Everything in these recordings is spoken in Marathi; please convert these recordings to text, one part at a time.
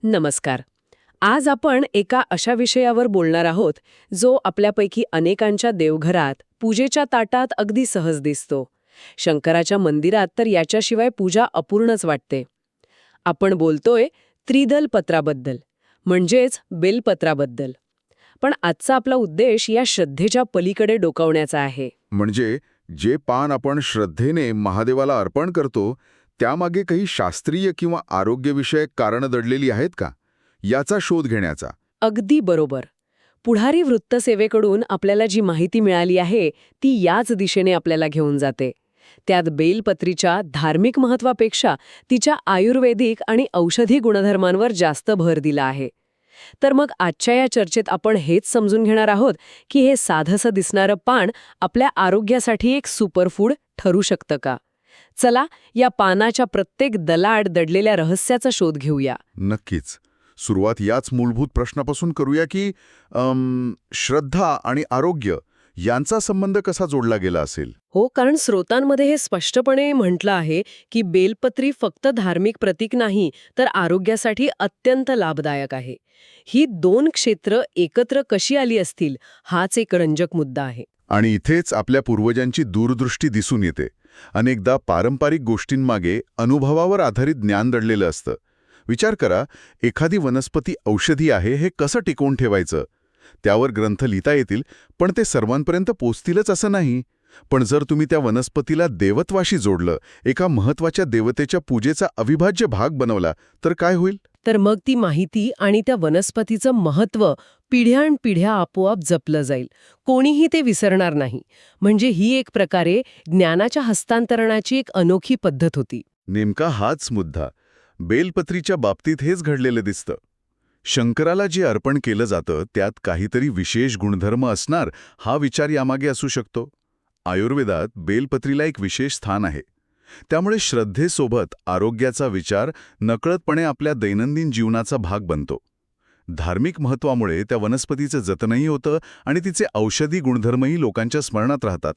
नमस्कार. आज आपण एका अशा विषयावर बोलणार आहोत जो आपल्यापैकी अनेकांच्या देवघरात, पूजेच्या ताटात अगदी सहज दिसतो. शंकराच्या मंदिरात तर याच्याशिवाय पूजा अपूर्णच वाटते. आपण बोलतोय त्रिदल पत्राबद्दल, म्हणजेच बेलपत्राबद्दल. पण आजचा आपला उद्देश या श्रद्धेच्या पलीकडे डोकावण्याचा आहे. म्हणजे जे पान आपण श्रद्धेने महादेवाला अर्पण करतो त्यामागे काही शास्त्रीय किंवा आरोग्यविषयक कारणं दडलेली आहेत का, याचा शोध घेण्याचा. अगदी बरोबर. पुढारी वृत्तसेवेकडून आपल्याला जी माहिती मिळाली आहे ती याच दिशेने आपल्याला घेऊन जाते. त्यात बेलपत्रीच्या धार्मिक महत्वापेक्षा तिच्या आयुर्वेदिक आणि औषधी गुणधर्मांवर जास्त भर दिला आहे. तर मग आजच्या या चर्चेत आपण हेच समजून घेणार आहोत की हे साधंसं दिसणारं पान आपल्या आरोग्यासाठी एक सुपरफूड ठरू शकतं का. चला या पानाच्या प्रत्येक दलाड दडलेल्या रहस्याचा शोध घेऊया. नक्कीच. सुरुवात याच मूलभूत प्रश्नापासून करूया की श्रद्धा आणि आरोग्य यांचा संबंध कसा जोडला गेला असेल. हो, कारण स्रोतांमध्ये हे स्पष्टपणे म्हटलं आहे की बेलपत्री फक्त धार्मिक प्रतीक नाही तर आरोग्यासाठी अत्यंत लाभदायक आहे. ही दोन क्षेत्र एकत्र कशी आली असतील हाच एक रंजक मुद्दा आहे. आणि इथेच आपल्या पूर्वजांची दूरदृष्टी दिसून येते. अनेकदा पारंपरिक गोष्टींमागे अनुभवावर आधारित ज्ञान दडलेलं असतं. विचार करा, एखादी वनस्पती औषधी आहे हे कसं टिकवून ठेवायचं. त्यावर ग्रंथ लिहिता येतील, पण ते सर्वांपर्यंत पोचतीलच असं नाही. पण जर तुम्ही त्या वनस्पतीला देवत्वाशी जोडलं, एका महत्वाच्या देवतेच्या पूजेचा अविभाज्य भाग बनवला, तर काय होईल. तर मग ती माहिती आणि त्या वनस्पतीचं महत्त्व पिढ्यानपिढ्या आपोआप जपलं जाईल. कोणीही ते विसरणार नाही. म्हणजे ही एक प्रकारे ज्ञानाच्या हस्तांतरणाची एक अनोखी पद्धत होती. नेमका हाच मुद्दा बेलपत्रीच्या बाबतीत हेच घडलेलं दिसतं. शंकराला जे अर्पण केलं जातं त्यात काहीतरी विशेष गुणधर्म असणार हा विचार यामागे असू शकतो. आयुर्वेदात बेलपत्रीला एक विशेष स्थान आहे. त्यामुळे श्रद्धेसोबत आरोग्याचा विचार नकळतपणे आपल्या दैनंदिन जीवनाचा भाग बनतो. धार्मिक महत्त्वामुळे त्या वनस्पतीचं जतनही होतं आणि तिचे औषधी गुणधर्मही लोकांच्या स्मरणात राहतात.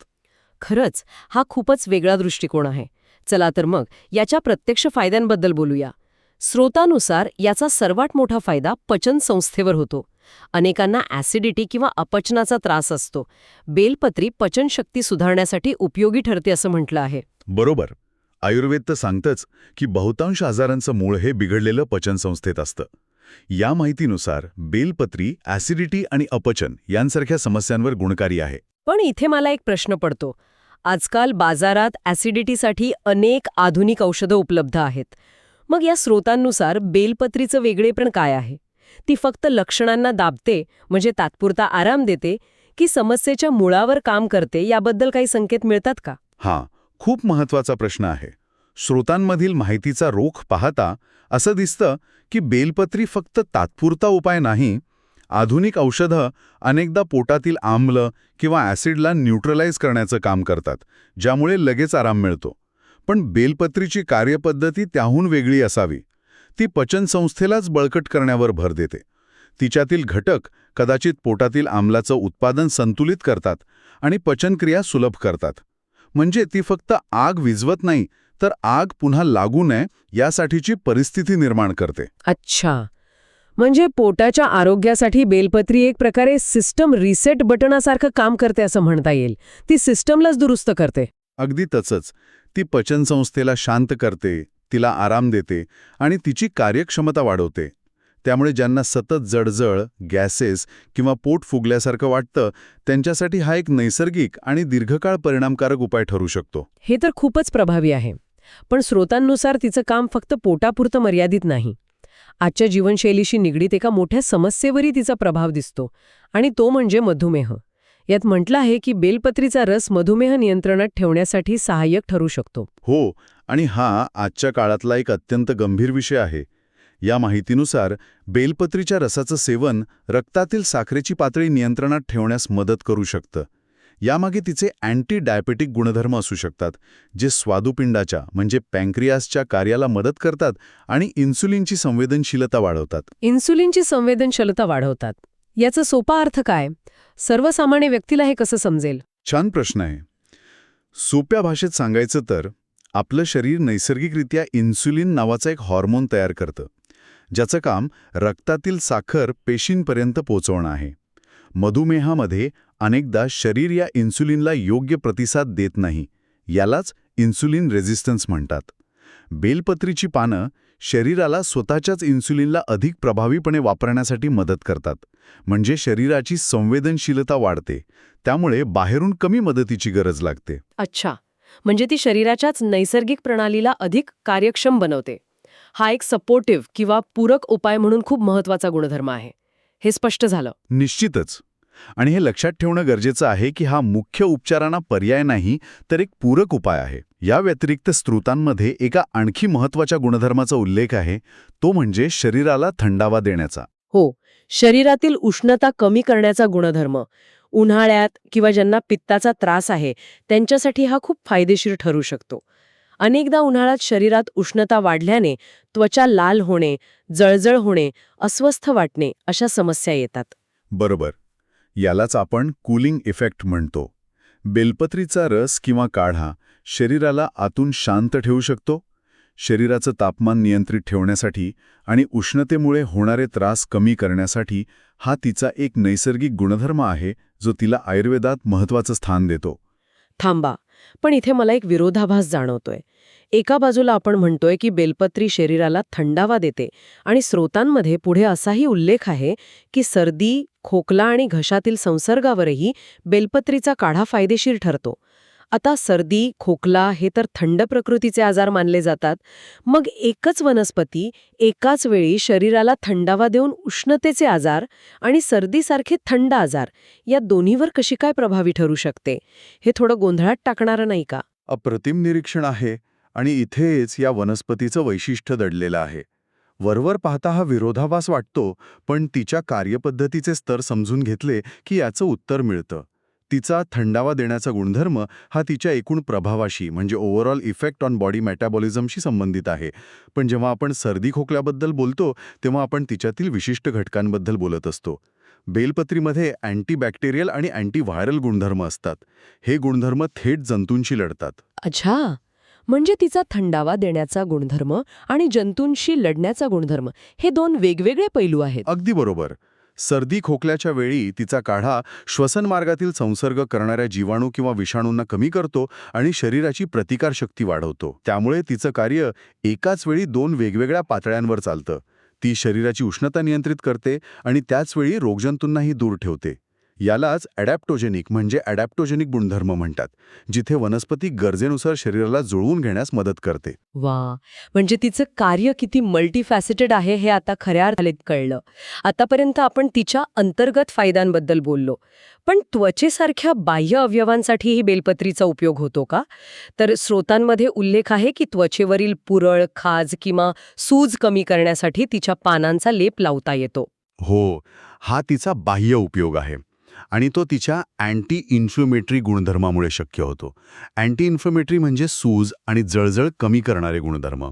खरंच हा खूपच वेगळा दृष्टिकोन आहे. चला तर मग याच्या प्रत्यक्ष फायद्यांबद्दल बोलूया. स्रोतानुसार याचा सर्वात मोठा फायदा पचन संस्थेवर होतो. अनेकांना ॲसिडिटी किंवा अपचनाचा त्रास असतो. बेलपत्री पचनशक्ती सुधारण्यासाठी उपयोगी ठरते असं म्हटलं आहे. बरोबर. आयुर्वेद तर सांगतच की बहुतांश आजारांचं मूळ हे बिघडलेलं पचनसंस्थेत असतं. या माहितीनुसार बेलपत्री ॲसिडिटी आणि अपचन यांसारख्या समस्यांवर गुणकारी आहे. पण इथे मला एक प्रश्न पडतो. आजकाल बाजारात ॲसिडिटीसाठी अनेक आधुनिक औषधं उपलब्ध आहेत. मग या स्रोतांनुसार बेलपत्रीचं वेगळेपण काय आहे? ती फक्त लक्षणांना दाबते म्हणजे तात्पुरता आराम देते की समस्येच्या मुळावर काम करते याबद्दल काही संकेत मिळतात का? खूप महत्वाचा प्रश्न आहे. स्रोतांमधील माहितीचा रोख पाहता असं दिसतं की बेलपत्री फक्त तात्पुरता उपाय नाही. आधुनिक औषधं अनेकदा पोटातील आम्ल किंवा ॲसिडला न्यूट्रलाइज करण्याचं काम करतात, ज्यामुळे लगेच आराम मिळतो. पण बेलपत्रीची कार्यपद्धती त्याहून वेगळी असावी. ती पचनसंस्थेलाच बळकट करण्यावर भर देते. तिच्यातील घटक कदाचित पोटातील आम्लाचं उत्पादन संतुलित करतात आणि पचनक्रिया सुलभ करतात. म्हणजे ती फक्त आग विझवत नाही, तर आग पुन्हा लागू नये यासाठीची परिस्थिती निर्माण करते. अच्छा, म्हणजे पोटाच्या आरोग्यासाठी बेलपत्री एक प्रकारे सिस्टम रिसेट बटनासारखं काम करते असं म्हणता येईल. ती सिस्टमलाच दुरुस्त करते. अगदी तसंच. ती पचनसंस्थेला शांत करते, तिला आराम देते आणि तिची कार्यक्षमता वाढवते. त्यामुळे ज्यांना सतत जळजळ, गॅसेस किंवा पोट फुगल्यासारखं वाटतं त्यांच्यासाठी हा एक नैसर्गिक आणि दीर्घकाळ परिणामकारक उपाय ठरू शकतो. हे तर खूपच प्रभावी आहे. पण स्रोतांनुसार तिचं काम फक्त पोटापुरतं मर्यादित नाही. आजच्या जीवनशैलीशी निगडीत एका मोठ्या समस्येवरही तिचा प्रभाव दिसतो आणि तो म्हणजे मधुमेह. यात म्हटलं आहे की बेलपत्रीचा रस मधुमेह नियंत्रणात ठेवण्यासाठी सहाय्यक ठरू शकतो. हो, आणि हा आजच्या काळातला एक अत्यंत गंभीर विषय आहे. या माहितीनुसार बेलपत्रीच्या रसाचं सेवन रक्तातील साखरेची पातळी नियंत्रणात ठेवण्यास मदत करू शकतं. यामागे तिचे अँटी डायबेटिक गुणधर्म असू शकतात, जे स्वादुपिंडाच्या म्हणजे पँक्रियासच्या कार्याला मदत करतात आणि इन्सुलिनची संवेदनशीलता वाढवतात. इन्सुलिनची संवेदनशीलता वाढवतात याचा सोपा अर्थ काय? सर्वसामान्य व्यक्तीला हे कसं समजेल? छान प्रश्न आहे. सोप्या भाषेत सांगायचं तर आपलं शरीर नैसर्गिकरित्या इन्सुलिन नावाचा एक हॉर्मोन तयार करतं, ज्याचं काम रक्तातील साखर पेशींपर्यंत पोहोचवणं आहे. मधुमेहामध्ये अनेकदा शरीर या इन्सुलिनला योग्य प्रतिसाद देत नाही. यालाच इन्सुलिन रेझिस्टन्स म्हणतात. बेलपत्रीची पानं शरीराला स्वतःच्याच इन्सुलिनला अधिक प्रभावीपणे वापरण्यासाठी मदत करतात. म्हणजे शरीराची संवेदनशीलता वाढते. त्यामुळे बाहेरून कमी मदतीची गरज लागते. अच्छा, म्हणजे ती शरीराच्याच नैसर्गिक प्रणालीला अधिक कार्यक्षम बनवते. हा एक सपोर्टिव्ह किंवा पूरक उपाय म्हणून खूप महत्वाचा गुणधर्म आहे. हे स्पष्ट झालं. निश्चितच. आणि हे लक्षात ठेवणं गरजेचं आहे की हा मुख्य उपचारांना पर्याय नाही, तर एक पूरक उपाय आहे. या व्यतिरिक्त स्रोतांमध्ये एका आणखी महत्त्वाच्या गुणधर्माचा उल्लेख आहे, तो म्हणजे शरीराला थंडावा देण्याचा. हो, शरीरातील उष्णता कमी करण्याचा गुणधर्म. उन्हाळ्यात किंवा ज्यांना पित्ताचा त्रास आहे त्यांच्यासाठी हा खूप फायदेशीर ठरू शकतो. अनेकदा उन्हाळ्यात शरीरात उष्णता वाढल्याने त्वचा लाल होणे, जळजळ होणे, अस्वस्थ वाटणे अशा समस्या येतात. बरोबर. यालाच आपण कूलिंग इफेक्ट म्हणतो. बेलपत्रीचा रस किंवा काढा शरीराला आतून शांत ठेवू शकतो. शरीराचं तापमान नियंत्रित ठेवण्यासाठी आणि उष्णतेमुळे होणारे त्रास कमी करण्यासाठी हा तिचा एक नैसर्गिक गुणधर्म आहे, जो तिला आयुर्वेदात महत्त्वाचं स्थान देतो. थांबा, पण इथे मला एक विरोधाभास जाणवतोय. एका बाजूला आपण म्हणतोय की बेलपत्री शरीराला थंडावा देते आणि स्रोतांमध्ये पुढे असाही उल्लेख आहे की सर्दी, खोकला आणि घशातील संसर्गावरही बेलपत्रीचा काढा फायदेशीर ठरतो. आता सर्दी, खोकला हे तर थंड प्रकृतीचे आजार मानले जातात. मग एकच वनस्पती एकाच वेळी शरीराला थंडावा देऊन उष्णतेचे आजार आणि सर्दीसारखे थंड आजार या दोन्हीवर कशी काय प्रभावी ठरू शकते? हे थोडं गोंधळात टाकणारं नाही का? अप्रतिम निरीक्षण आहे आणि इथेच या वनस्पतीचं वैशिष्ट्य दडलेलं आहे. वरवर पाहता हा विरोधाभास वाटतो, पण तिच्या कार्यपद्धतीचे स्तर समजून घेतले की याचं उत्तर मिळतं. तिचा थंडावा देण्याचा गुणधर्म हा तिच्या एकूण प्रभावाशी म्हणजे ओव्हरऑल इफेक्ट ऑन बॉडी मेटाबॉलिझमशी संबंधित आहे. पण जेव्हा आपण सर्दी खोकल्याबद्दल बोलतो तेव्हा आपण तिच्यातील विशिष्ट घटकांबद्दल बोलत असतो. बेलपत्रीमध्ये अँटीबॅक्टेरियल आणि अँटीव्हायरल गुणधर्म असतात. हे गुणधर्म थेट जंतूंशी लढतात. अच्छा, म्हणजे तिचा थंडावा देण्याचा गुणधर्म आणि जंतूंशी लढण्याचा गुणधर्म हे दोन वेगवेगळे पैलू आहेत. अगदी बरोबर. सर्दी खोकल्याच्या वेळी तिचा काढा श्वसनमार्गातील संसर्ग करणाऱ्या जीवाणू किंवा विषाणूंना कमी करतो आणि शरीराची प्रतिकारशक्ती वाढवतो. त्यामुळे तिचं कार्य एकाच वेळी दोन वेगवेगळ्या पातळ्यांवर चालतं. ती शरीराची उष्णता नियंत्रित करते आणि त्याचवेळी रोगजंतूंनाही दूर ठेवते. यालाच ॲडॅप्टोजेनिक म्हणजे ॲडॅप्टोजेनिक गुणधर्म म्हणतात, जिथे वनस्पती गरजेनुसार शरीराला जुळवून घेण्यास मदत करते. वा, म्हणजे तिचं कार्य किती मल्टीफॅसेटेड आहे हे आता खऱ्या अर्थाने कळलं. आतापर्यंत आपण तिच्या अंतर्गत फायद्यांबद्दल बोललो, पण त्वचेसारख्या बाह्य अवयवांसाठीही बेलपत्रीचा उपयोग होतो का? तर स्रोतांमध्ये उल्लेख आहे की त्वचेवरील पुरळ, खाज किंवा सूज कमी करण्यासाठी तिच्या पानांचा लेप लावता येतो. हो, हा तिचा बाह्य उपयोग आहे आणि तो तिच्या अँटी इन्फ्लेमेटरी गुणधर्मामुळे शक्य होतो. अँटी इन्फ्लेमेटरी म्हणजे सूज आणि जळजळ कमी करणारे गुणधर्म.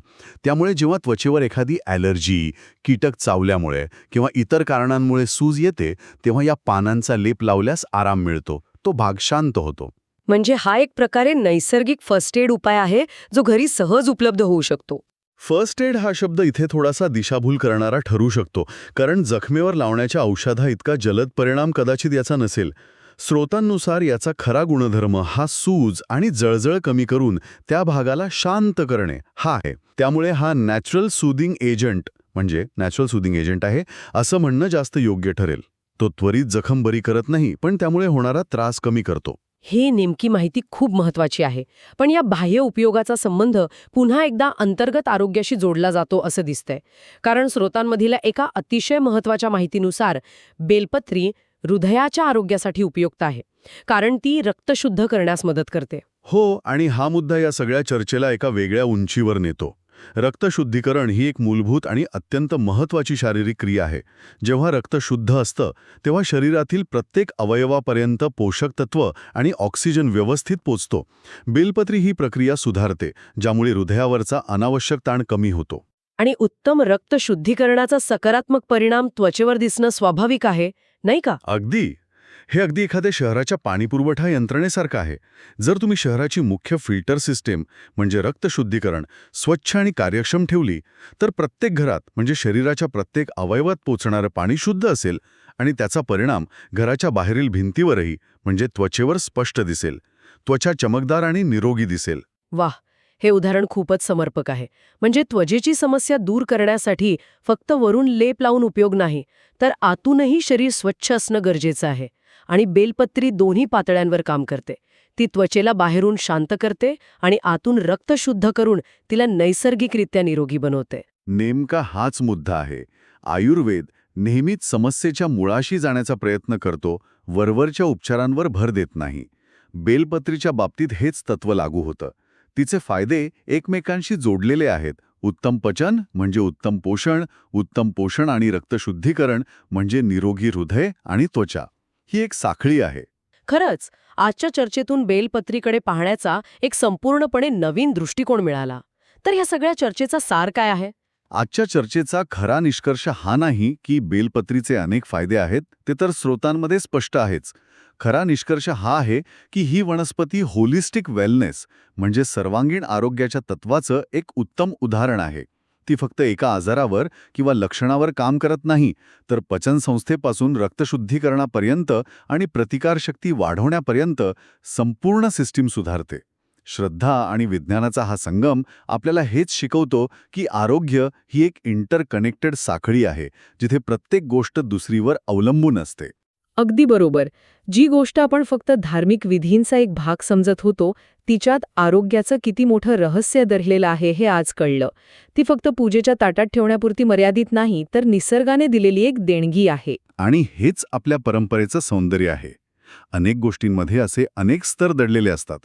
त्यामुळे जेव्हा त्वचेवर एखादी ॲलर्जी, कीटक चावल्यामुळे किंवा इतर कारणांमुळे सूज येते, तेव्हा या पानांचा लेप लावल्यास आराम मिळतो. तो भाग शांत होतो. म्हणजे हा एक प्रकारे नैसर्गिक फर्स्ट एड उपाय आहे जो घरी सहज उपलब्ध होऊ शकतो. फर्स्ट एड हा शब्द इथे थोडासा दिशाभूल करणारा ठरू शकतो, कारण जखमेवर लावण्याच्या औषधा इतका जलद परिणाम कदाचित याचा नसेल. स्रोतांनुसार याचा खरा गुणधर्म हा सूज आणि जळजळ कमी करून त्या भागाला शांत करणे हा आहे. त्यामुळे हा नॅचरल सूदिंग एजंट आहे असं म्हणणं जास्त योग्य ठरेल. तो त्वरित जखम बरी करत नाही, पण त्यामुळे होणारा त्रास कमी करतो. हे नेमकी माहिती खूप महत्वाची आहे. पण या बाह्य उपयोगाचा संबंध पुन्हा एकदा अंतर्गत आरोग्याशी जोडला जातो असं दिसतंय. कारण स्रोतांमधील एका अतिशय महत्वाच्या माहितीनुसार बेलपत्री हृदयाच्या आरोग्यासाठी उपयुक्त आहे, कारण ती रक्त शुद्ध करण्यास मदत करते. हो, आणि हा मुद्दा या सगळ्या चर्चेला एका वेगळ्या उंचीवर नेतो. रक्तशुद्धीकरण ही एक मूलभूत आणि अत्यंत महत्त्वाची शारीरिक क्रिया आहे. जेव्हा रक्त शुद्ध असतं तेव्हा शरीरातील प्रत्येक अवयवापर्यंत पोषक तत्व आणि ऑक्सिजन व्यवस्थित पोचतो. बेलपत्री ही प्रक्रिया सुधारते, ज्यामुळे हृदयावरचा अनावश्यक ताण कमी होतो. आणि उत्तम रक्त शुद्धीकरणाचा सकारात्मक परिणाम त्वचेवर दिसणं स्वाभाविक आहे, नाही का? अगदी. हे अगदी एखाद्या शहराच्या पाणीपुरवठा यंत्रणेसारखं आहे. जर तुम्ही शहराची मुख्य फिल्टर सिस्टीम म्हणजे रक्तशुद्धीकरण स्वच्छ आणि कार्यक्षम ठेवली, तर प्रत्येक घरात म्हणजे शरीराच्या प्रत्येक अवयवात पोचणारं पाणी शुद्ध असेल आणि त्याचा परिणाम घराच्या बाहेरील भिंतीवरही म्हणजे त्वचेवर स्पष्ट दिसेल. त्वचा चमकदार आणि निरोगी दिसेल. वाह, हे उदाहरण खूपच समर्पक आहे. म्हणजे त्वचेची समस्या दूर करण्यासाठी फक्त वरून लेप लावून उपयोग नाही, तर आतूनही शरीर स्वच्छ असणं गरजेचं आहे. आणि बेलपत्री दोन्ही पातळ्यांवर काम करते. ती त्वचेला बाहेरून शांत करते आणि आतून रक्त शुद्ध करून तिला नैसर्गिकरित्या निरोगी बनवते. नेमका हाच मुद्दा आहे. आयुर्वेद नेहमीच समस्येच्या मुळाशी जाण्याचा प्रयत्न करतो, वरवरच्या उपचारांवर भर देत नाही. बेलपत्रीच्या बाबतीत हेच तत्व लागू होतं. तिचे फायदे एकमेकांशी जोडलेले आहेत. उत्तम पचन म्हणजे उत्तम पोषण आणि रक्तशुद्धीकरण म्हणजे निरोगी हृदय आणि त्वचा. ही एक साखळी आहे. खरंच, आजच्या चर्चेतून बेलपत्रीकडे पाहण्याचा एक संपूर्णपणे नवीन दृष्टिकोन मिळाला. तर ह्या सगळ्या चर्चेचा सार काय आहे? आजच्या चर्चेचा खरा निष्कर्ष हा नाही की बेलपत्रीचे अनेक फायदे आहेत, ते तर स्रोतांमध्ये स्पष्ट आहेच. खरा निष्कर्ष हा आहे की ही वनस्पती होलिस्टिक वेलनेस म्हणजे सर्वांगीण आरोग्याच्या तत्वाचं एक उत्तम उदाहरण आहे. ती फक्त एका आजारावर किंवा लक्षणावर काम करत नाही, तर पचनसंस्थेपासून रक्तशुद्धीकरणापर्यंत आणि प्रतिकारशक्ती वाढवण्यापर्यंत संपूर्ण सिस्टीम सुधारते. श्रद्धा आणि विज्ञानाचा हा संगम आपल्याला हेच शिकवतो की आरोग्य ही एक इंटरकनेक्टेड साखळी आहे, जिथे प्रत्येक गोष्ट दुसरीवर अवलंबून असते. अगदी बरोबर. जी गोष्ट आपण फक्त धार्मिक विधींचा एक भाग समजत होतो, तिच्यात आरोग्याचं किती मोठं रहस्य दडलेलं आहे हे आज कळलं. ती फक्त पूजेच्या ताटात ठेवण्यापुरती मर्यादित नाही, तर निसर्गाने दिलेली एक देणगी आहे. आणि हेच आपल्या परंपरेचं सौंदर्य आहे. अनेक गोष्टींमध्ये असे अनेक स्तर दडलेले असतात.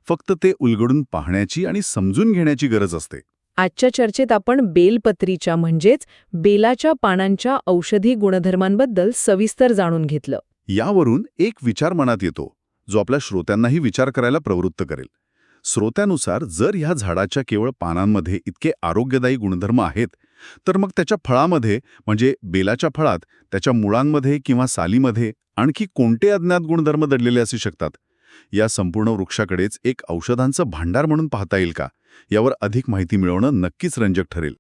फक्त ते उलगडून पाहण्याची आणि समजून घेण्याची गरज असते. आजच्या चर्चेत आपण बेलपत्रीच्या म्हणजेच बेलाच्या पानांच्या औषधी गुणधर्मांबद्दल सविस्तर जाणून घेतलं. यावरून एक विचार मनात येतो, जो आपल्या श्रोत्यांनाही विचार करायला प्रवृत्त करेल. श्रोत्यानुसार जर ह्या झाडाच्या केवळ पानांमध्ये इतके आरोग्यदायी गुणधर्म आहेत, तर मग त्याच्या फळामध्ये म्हणजे बेलाच्या फळात, त्याच्या मुळांमध्ये किंवा सालीमध्ये आणखी कोणते अज्ञात गुणधर्म दडलेले असू शकतात? या संपूर्ण वृक्षाकडेच एक औषधांचं भांडार म्हणून पाहता येईल का? यावर अधिक माहिती मिळवणं नक्कीच रंजक ठरेल.